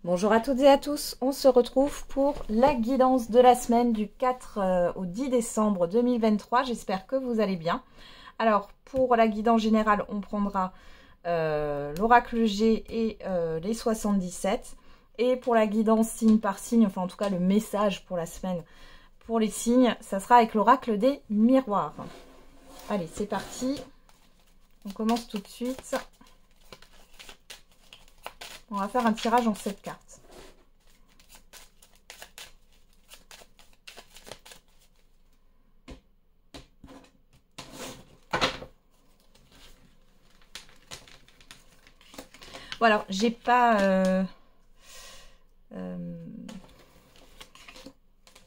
Bonjour à toutes et à tous, on se retrouve pour la guidance de la semaine du 4 au 10 décembre 2023. J'espère que vous allez bien. Alors, pour la guidance générale, on prendra l'oracle G et les 77. Et pour la guidance signe par signe, enfin en tout cas le message pour la semaine, pour les signes, ça sera avec l'oracle des miroirs. Allez, c'est parti. On commence tout de suite. On va faire un tirage en 7 cartes. Voilà, j'ai pas...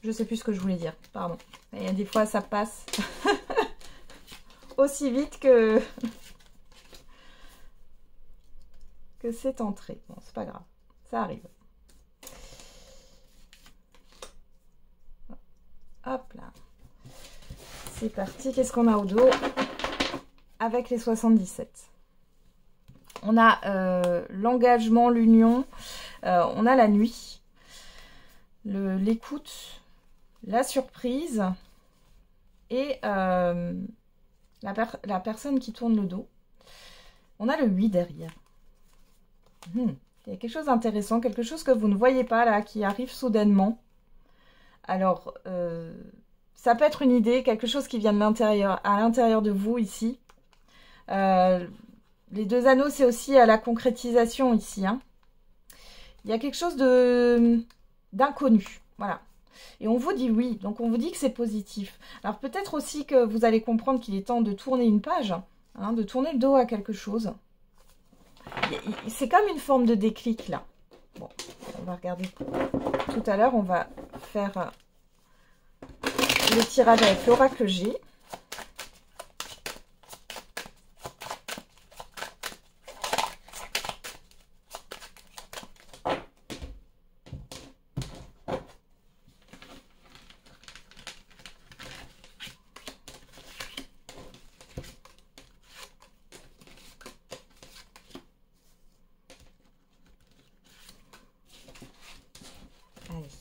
je sais plus ce que je voulais dire, pardon. Il y a des fois, ça passe aussi vite que c'est entré. Bon, c'est pas grave, ça arrive. Hop là. C'est parti. Qu'est-ce qu'on a au dos avec les 77? On a l'engagement, l'union, on a la nuit, l'écoute, la surprise et la personne qui tourne le dos. On a le 8 derrière. Il y a quelque chose d'intéressant, quelque chose que vous ne voyez pas là, qui arrive soudainement. Alors, ça peut être une idée, quelque chose qui vient de l'intérieur, à l'intérieur de vous ici. Les deux anneaux, c'est aussi à la concrétisation ici. Hein. Il y a quelque chose d'inconnu. Voilà. Et on vous dit oui. Donc, on vous dit que c'est positif. Alors, peut-être aussi que vous allez comprendre qu'il est temps de tourner une page. Hein, de tourner le dos à quelque chose. C'est comme une forme de déclic, là. Bon, on va regarder tout à l'heure. On va faire le tirage avec l'oracle G.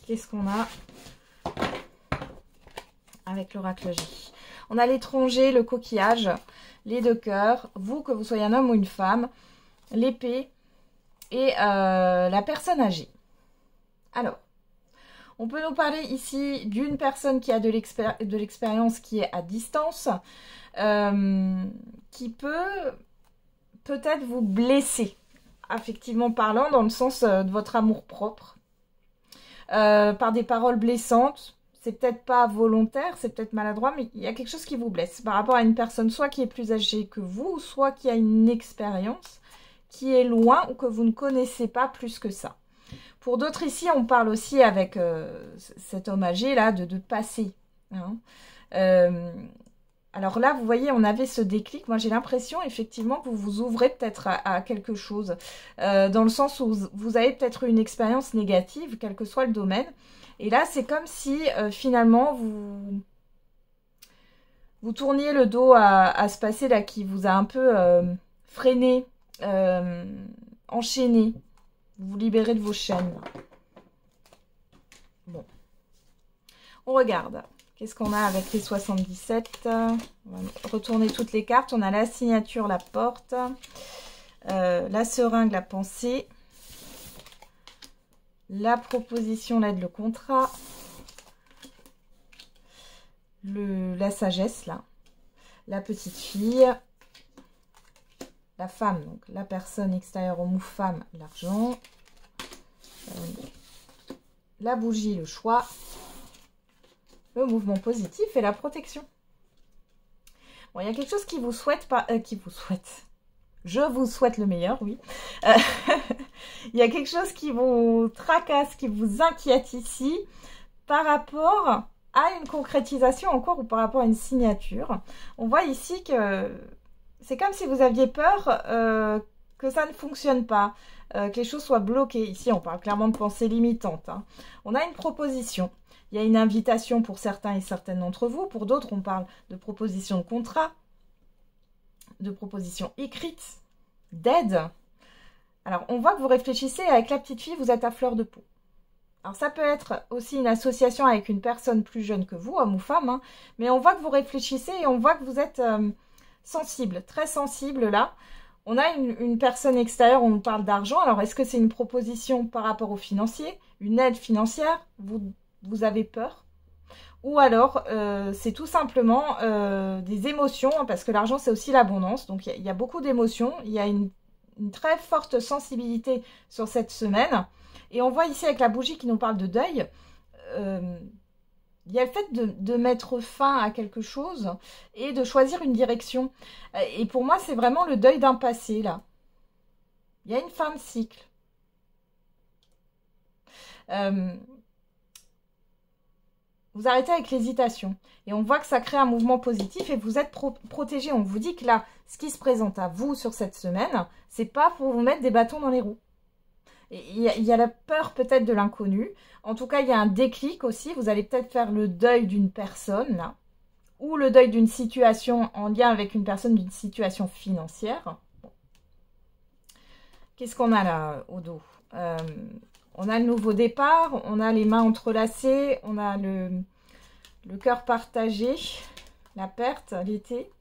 Qu'est-ce qu'on a avec l'oracle G? On a l'étranger, le coquillage, les deux cœurs, vous, que vous soyez un homme ou une femme, l'épée et la personne âgée. Alors, on peut nous parler ici d'une personne qui a de l'expérience, qui est à distance, qui peut-être vous blesser, affectivement parlant, dans le sens de votre amour-propre. Par des paroles blessantes, c'est peut-être pas volontaire, c'est peut-être maladroit, mais il y a quelque chose qui vous blesse par rapport à une personne soit qui est plus âgée que vous, soit qui a une expérience, qui est loin ou que vous ne connaissez pas plus que ça. Pour d'autres ici, on parle aussi avec cet homme âgé là de passer. Hein. Alors là, vous voyez, on avait ce déclic. Moi, j'ai l'impression, effectivement, que vous vous ouvrez peut-être à quelque chose. Dans le sens où vous avez peut-être une expérience négative, quel que soit le domaine. Et là, c'est comme si, finalement, vous tourniez le dos à ce passé là qui vous a un peu freiné, enchaîné. Vous vous libérez de vos chaînes. Bon. On regarde. Qu'est-ce qu'on a avec les 77? On va retourner toutes les cartes. On a la signature, la porte, la seringue, la pensée, la proposition, l'aide, le contrat, la sagesse, là, la petite fille, la femme, donc la personne extérieure, homme ou femme, l'argent, la bougie, le choix, le mouvement positif et la protection. Bon, il y a quelque chose qui vous souhaite, je vous souhaite le meilleur, oui. Il y a quelque chose qui vous tracasse, qui vous inquiète ici par rapport à une concrétisation encore ou par rapport à une signature. On voit ici que c'est comme si vous aviez peur que ça ne fonctionne pas, que les choses soient bloquées. Ici, on parle clairement de pensée limitante. Hein. On a une proposition. Il y a une invitation pour certains et certaines d'entre vous. Pour d'autres, on parle de proposition de contrat, de proposition écrite, d'aide. Alors, on voit que vous réfléchissez avec la petite fille, vous êtes à fleur de peau. Alors, ça peut être aussi une association avec une personne plus jeune que vous, homme ou femme, hein, mais on voit que vous réfléchissez et on voit que vous êtes sensible, très sensible là. On a une personne extérieure, on nous parle d'argent. Alors, est-ce que c'est une proposition par rapport au financier, une aide financière? Vous avez peur? Ou alors, c'est tout simplement des émotions, hein, parce que l'argent, c'est aussi l'abondance. Donc, il y a beaucoup d'émotions. Il y a une très forte sensibilité sur cette semaine. Et on voit ici avec la bougie qui nous parle de deuil. Il y a le fait de mettre fin à quelque chose et de choisir une direction. Et pour moi, c'est vraiment le deuil d'un passé, là. Il y a une fin de cycle. Vous arrêtez avec l'hésitation. Et on voit que ça crée un mouvement positif et vous êtes protégé. On vous dit que là, ce qui se présente à vous sur cette semaine, c'est pas pour vous mettre des bâtons dans les roues. Il y a la peur peut-être de l'inconnu. En tout cas, il y a un déclic aussi. Vous allez peut-être faire le deuil d'une personne, là. Ou le deuil d'une situation en lien avec une personne d'une situation financière. Bon. Qu'est-ce qu'on a là au dos? On a le nouveau départ. On a les mains entrelacées. On a le cœur partagé. La perte, l'été.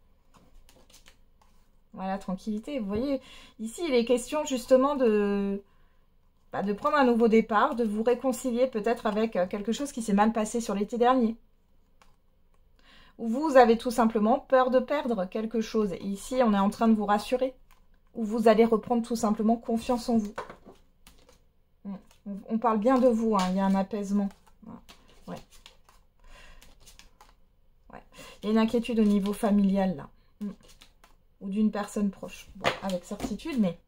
Voilà, tranquillité. Vous voyez, ici, il est question justement de prendre un nouveau départ, de vous réconcilier peut-être avec quelque chose qui s'est mal passé sur l'été dernier. Ou vous avez tout simplement peur de perdre quelque chose. Et ici, on est en train de vous rassurer. Ou vous allez reprendre tout simplement confiance en vous. On parle bien de vous, hein. Il y a un apaisement. Ouais. Ouais. Il y a une inquiétude au niveau familial, là. Ou d'une personne proche. Bon, avec certitude, mais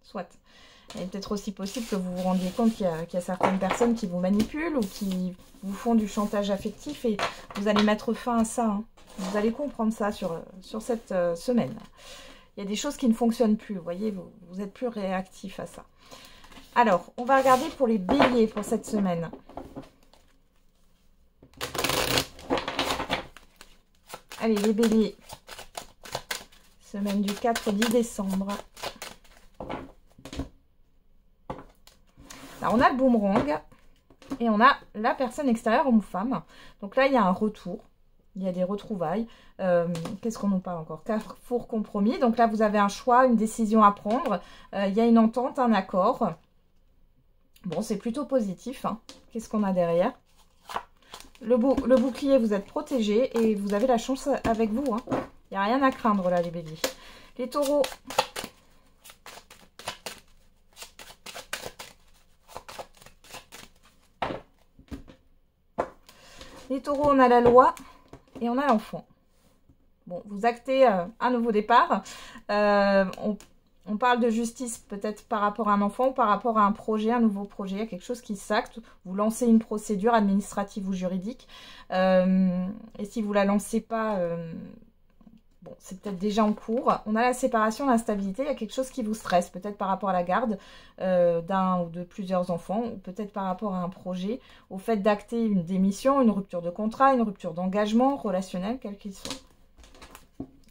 soit. Il est peut-être aussi possible que vous vous rendiez compte qu'il y a certaines personnes qui vous manipulent ou qui vous font du chantage affectif et vous allez mettre fin à ça. Hein. Vous allez comprendre ça sur cette semaine. Il y a des choses qui ne fonctionnent plus. Vous voyez, vous êtes plus réactif à ça. Alors, on va regarder pour les béliers pour cette semaine. Allez, les béliers. Semaine du 4-10 décembre. Alors, on a le boomerang et on a la personne extérieure, homme ou femme. Donc là, il y a un retour. Il y a des retrouvailles. Qu'est-ce qu'on nous parle encore? Carrefour compromis. Donc là, vous avez un choix, une décision à prendre. Il y a une entente, un accord. Bon, c'est plutôt positif. Hein. Qu'est-ce qu'on a derrière? Le bouclier, vous êtes protégé et vous avez la chance avec vous. Hein. Il n'y a rien à craindre là, les béliers. Les taureaux. Les taureaux, on a la loi et on a l'enfant. Bon, vous actez un nouveau départ. On parle de justice peut-être par rapport à un enfant ou par rapport à un projet, un nouveau projet, il y a quelque chose qui s'acte. Vous lancez une procédure administrative ou juridique. Et si vous ne la lancez pas, bon, c'est peut-être déjà en cours. On a la séparation, l'instabilité, il y a quelque chose qui vous stresse, peut-être par rapport à la garde d'un ou de plusieurs enfants, ou peut-être par rapport à un projet, au fait d'acter une démission, une rupture de contrat, une rupture d'engagement relationnel, quel qu'il soit.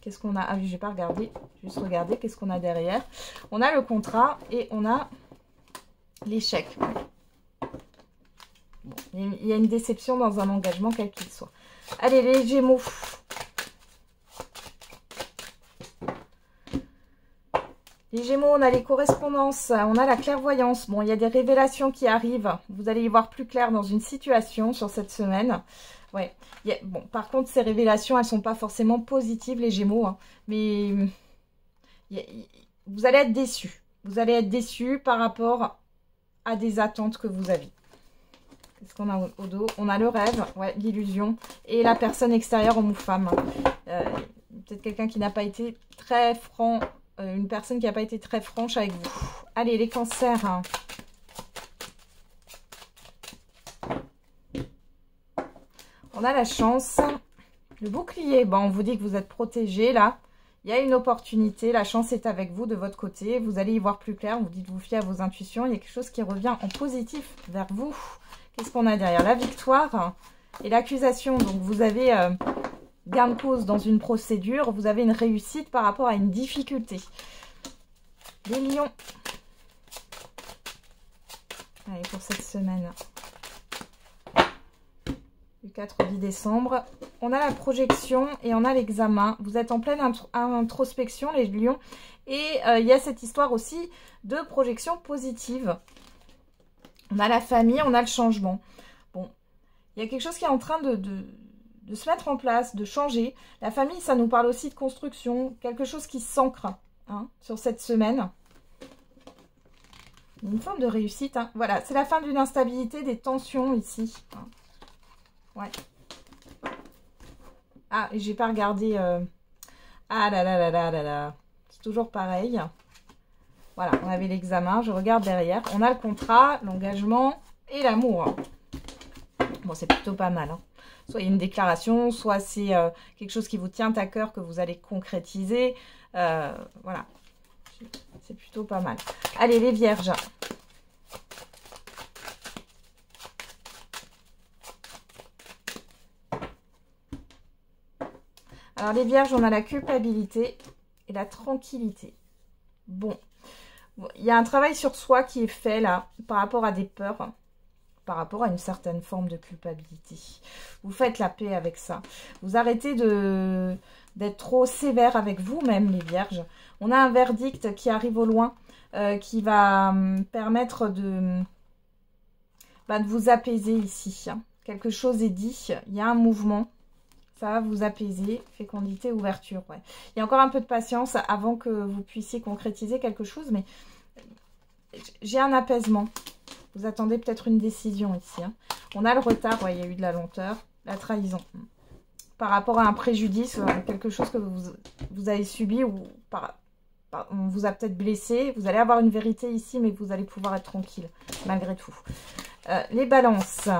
Qu'est-ce qu'on a? Ah oui, je n'ai pas regardé, juste regarder qu'est-ce qu'on a derrière. On a le contrat et on a l'échec. Bon, il y a une déception dans un engagement, quel qu'il soit. Allez, les Gémeaux. Les Gémeaux, on a les correspondances, on a la clairvoyance. Bon, il y a des révélations qui arrivent. Vous allez y voir plus clair dans une situation sur cette semaine. Ouais. Bon, par contre, ces révélations, elles ne sont pas forcément positives, les Gémeaux. Hein, mais vous allez être déçus. Vous allez être déçus par rapport à des attentes que vous avez. Qu'est-ce qu'on a au dos? On a le rêve, ouais, l'illusion. Et la personne extérieure, homme ou femme. Peut-être quelqu'un qui n'a pas été très franc. Une personne qui n'a pas été très franche avec vous. Allez, les cancers. Hein. On a la chance. Le bouclier. Bon, on vous dit que vous êtes protégé là. Il y a une opportunité. La chance est avec vous de votre côté. Vous allez y voir plus clair. Vous dites vous fiez à vos intuitions. Il y a quelque chose qui revient en positif vers vous. Qu'est-ce qu'on a derrière? La victoire et l'accusation. Donc, vous avez... gain de cause dans une procédure, vous avez une réussite par rapport à une difficulté. Les lions. Allez, pour cette semaine. Du 4 au 10 décembre. On a la projection et on a l'examen. Vous êtes en pleine introspection, les lions. Et il y a cette histoire aussi de projection positive. On a la famille, on a le changement. Bon, il y a quelque chose qui est en train de se mettre en place, de changer. La famille, ça nous parle aussi de construction. Quelque chose qui s'ancre sur cette semaine. Une forme de réussite. Voilà, c'est la fin d'une instabilité, des tensions ici. Ouais. Ah, et j'ai pas regardé... Ah là là là là là là. C'est toujours pareil. Voilà, on avait l'examen. Je regarde derrière. On a le contrat, l'engagement et l'amour. Bon, c'est plutôt pas mal. Soit il y a une déclaration, soit c'est quelque chose qui vous tient à cœur que vous allez concrétiser. Voilà. C'est plutôt pas mal. Allez, les vierges. Alors, les vierges, on a la culpabilité et la tranquillité. Bon. Il y a un travail sur soi qui est fait là, par rapport à des peurs, par rapport à une certaine forme de culpabilité. Vous faites la paix avec ça. Vous arrêtez d'être trop sévère avec vous-même, les vierges. On a un verdict qui arrive au loin, qui va permettre de vous apaiser ici. Quelque chose est dit, il y a un mouvement. Ça va vous apaiser, fécondité, ouverture. Ouais. Il y a encore un peu de patience avant que vous puissiez concrétiser quelque chose, mais j'ai un apaisement. Vous attendez peut-être une décision ici. On a le retard, ouais, il y a eu de la lenteur, la trahison. Par rapport à un préjudice, quelque chose que vous avez subi ou on vous a peut-être blessé. Vous allez avoir une vérité ici, mais vous allez pouvoir être tranquille, malgré tout. Les balances.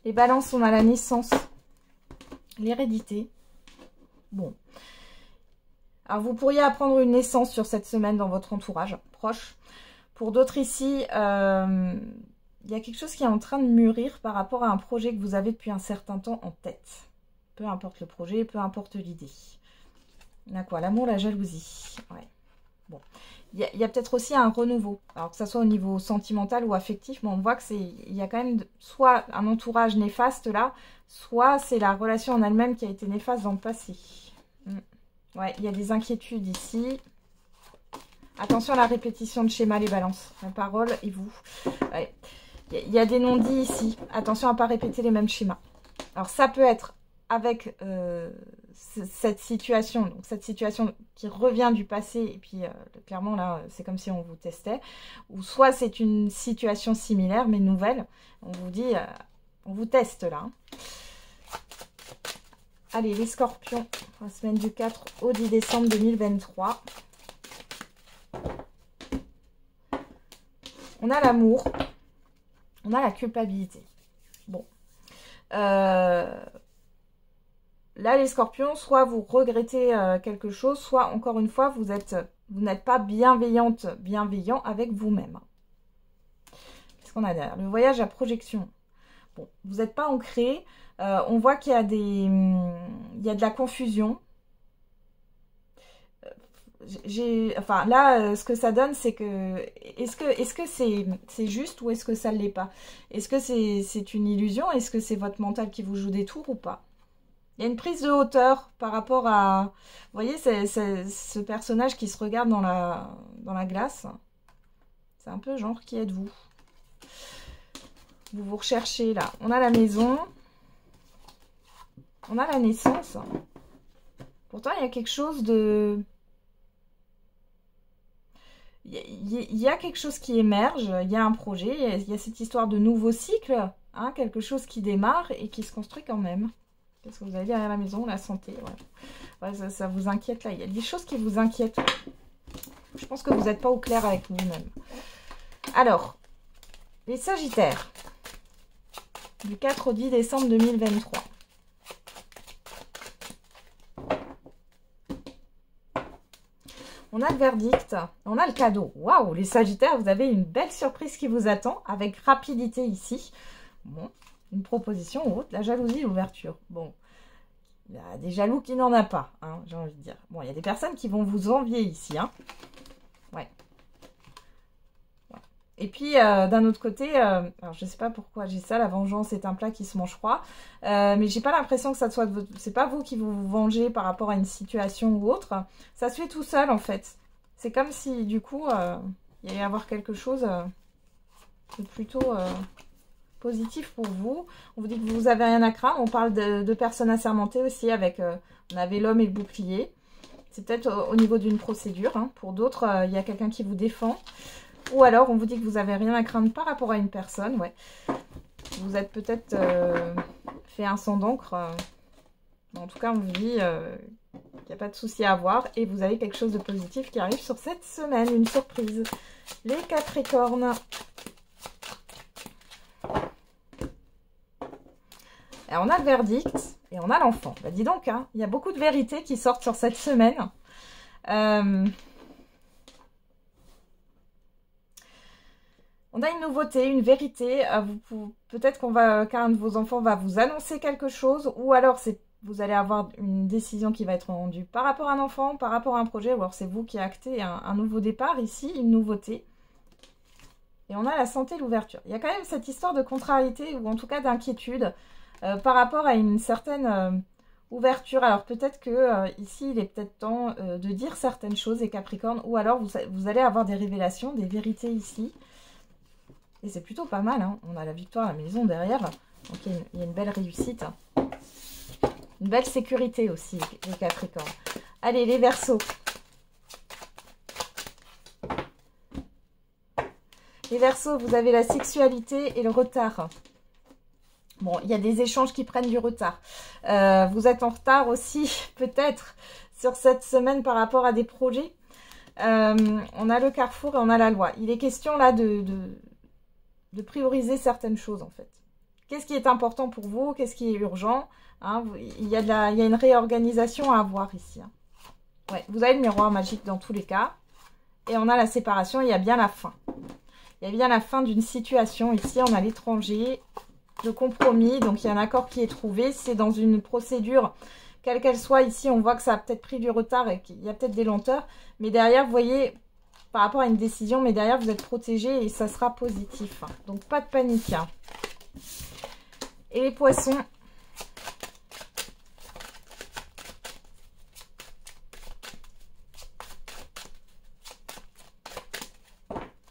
Les balances, on a la naissance, l'hérédité. Bon. Alors, vous pourriez apprendre une naissance sur cette semaine dans votre entourage proche. Pour d'autres ici, il y a quelque chose qui est en train de mûrir par rapport à un projet que vous avez depuis un certain temps en tête. Peu importe le projet, peu importe l'idée. On a quoi? L'amour, la jalousie. Ouais. Bon. Il y a peut-être aussi un renouveau. Alors que ça soit au niveau sentimental ou affectif, mais on voit que il y a quand même soit un entourage néfaste là, soit c'est la relation en elle-même qui a été néfaste dans le passé. Ouais, il y a des inquiétudes ici. Attention à la répétition de schéma, les balances. La parole et vous. Ouais. Il y a des non-dits ici. Attention à ne pas répéter les mêmes schémas. Alors ça peut être avec cette situation, donc cette situation qui revient du passé, et puis clairement là, c'est comme si on vous testait, ou soit c'est une situation similaire mais nouvelle, on vous dit, on vous teste là. Allez, les scorpions, la semaine du 4 au 10 décembre 2023. On a l'amour, on a la culpabilité. Bon. Là, les scorpions, soit vous regrettez quelque chose, soit, encore une fois, vous n'êtes pas bienveillant avec vous-même. Qu'est-ce qu'on a derrière? Le voyage à projection. Bon, vous n'êtes pas ancré. On voit qu'il y a de la confusion. Enfin, là, ce que ça donne, c'est que... Est-ce que c'est juste ou est-ce que ça ne l'est pas? Est-ce que c'est une illusion? Est-ce que c'est votre mental qui vous joue des tours ou pas? Il y a une prise de hauteur par rapport à... Vous voyez, c'est ce personnage qui se regarde dans la glace. C'est un peu genre, qui êtes-vous? Vous vous recherchez là. On a la maison. On a la naissance. Pourtant, il y a quelque chose de... Il y a quelque chose qui émerge. Il y a un projet. Il y a cette histoire de nouveau cycle. Hein, quelque chose qui démarre et qui se construit quand même. Qu'est-ce que vous avez derrière la maison? La santé, ouais. Ouais, ça vous inquiète là. Il y a des choses qui vous inquiètent. Je pense que vous n'êtes pas au clair avec vous-même. Alors, les Sagittaires. Du 4 au 10 décembre 2023. On a le verdict. On a le cadeau. Waouh, les Sagittaires, vous avez une belle surprise qui vous attend avec rapidité ici. Bon. Une proposition ou autre, la jalousie, l'ouverture. Bon, Il y a des jaloux qui n'en a pas, hein, j'ai envie de dire. Bon, il y a des personnes qui vont vous envier ici. Hein. Ouais. Et puis, d'un autre côté, alors je ne sais pas pourquoi j'ai ça, la vengeance est un plat qui se mange froid, mais j'ai pas l'impression que ça soit de votre... C'est pas vous qui vous vengez par rapport à une situation ou autre, ça se fait tout seul en fait. C'est comme si, du coup, il y allait y avoir quelque chose de plutôt positif pour vous. On vous dit que vous n'avez rien à craindre, on parle de personnes assermentées aussi, avec, on avait l'homme et le bouclier. C'est peut-être au niveau d'une procédure, hein. Pour d'autres, il y a quelqu'un qui vous défend. Ou alors, on vous dit que vous n'avez rien à craindre par rapport à une personne, ouais. Vous êtes peut-être fait un sang d'encre. En tout cas, on vous dit qu'il n'y a pas de souci à avoir. Et vous avez quelque chose de positif qui arrive sur cette semaine. Une surprise. Les Capricornes. Et on a le verdict et on a l'enfant. Bah, dis donc, hein, il y a beaucoup de vérités qui sortent sur cette semaine. On a une nouveauté, une vérité. Peut-être qu'un de vos enfants va vous annoncer quelque chose, ou alors vous allez avoir une décision qui va être rendue par rapport à un enfant, par rapport à un projet, ou alors c'est vous qui actez un nouveau départ ici, une nouveauté. Et on a la santé, l'ouverture. Il y a quand même cette histoire de contrariété, ou en tout cas d'inquiétude, par rapport à une certaine ouverture. Alors peut-être que ici, il est peut-être temps de dire certaines choses, les Capricornes, ou alors vous allez avoir des révélations, des vérités ici. Et c'est plutôt pas mal, hein. On a la victoire à la maison derrière. Donc il y a une belle réussite. Une belle sécurité aussi, les Capricornes. Allez, les Verseaux. Les Verseaux, vous avez la sexualité et le retard. Bon, il y a des échanges qui prennent du retard. Vous êtes en retard aussi, peut-être, sur cette semaine par rapport à des projets. On a le carrefour et on a la loi. Il est question là de prioriser certaines choses en fait. Qu'est-ce qui est important pour vous? Qu'est-ce qui est urgent, hein? Il y a une réorganisation à avoir ici. Hein. Ouais, vous avez le miroir magique dans tous les cas. Et on a la séparation, il y a bien la fin. Il y a bien la fin d'une situation. Ici, on a l'étranger, le compromis. Donc, il y a un accord qui est trouvé. C'est dans une procédure, quelle qu'elle soit. Ici, on voit que ça a peut-être pris du retard et qu'il y a peut-être des lenteurs. Mais derrière, vous voyez... par rapport à une décision, mais derrière, vous êtes protégé et ça sera positif. Donc, pas de panique. Hein. Et les poissons.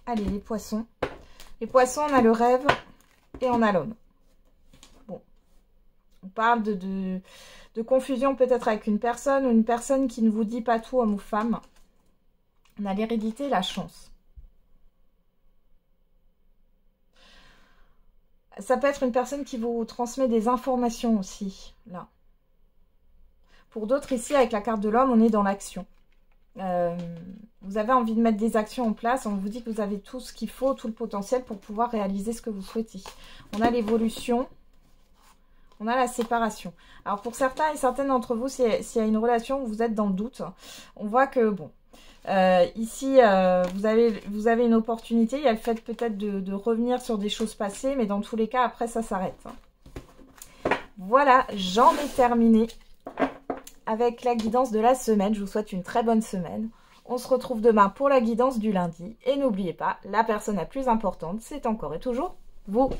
Allez, les poissons. Les poissons, on a le rêve et on a l'homme. Bon. On parle de confusion peut-être avec une personne ou une personne qui ne vous dit pas tout, homme ou femme. On a l'hérédité et la chance. Ça peut être une personne qui vous transmet des informations aussi, là. Pour d'autres, ici, avec la carte de l'homme, on est dans l'action. Vous avez envie de mettre des actions en place. On vous dit que vous avez tout ce qu'il faut, tout le potentiel pour pouvoir réaliser ce que vous souhaitez. On a l'évolution. On a la séparation. Alors, pour certains et certaines d'entre vous, s'il y a une relation où vous êtes dans le doute, on voit que, bon... ici, vous avez une opportunité. Il y a le fait peut-être de revenir sur des choses passées, mais dans tous les cas, après, ça s'arrête. Voilà, j'en ai terminé avec la guidance de la semaine. Je vous souhaite une très bonne semaine. On se retrouve demain pour la guidance du lundi. Et n'oubliez pas, la personne la plus importante, c'est encore et toujours vous.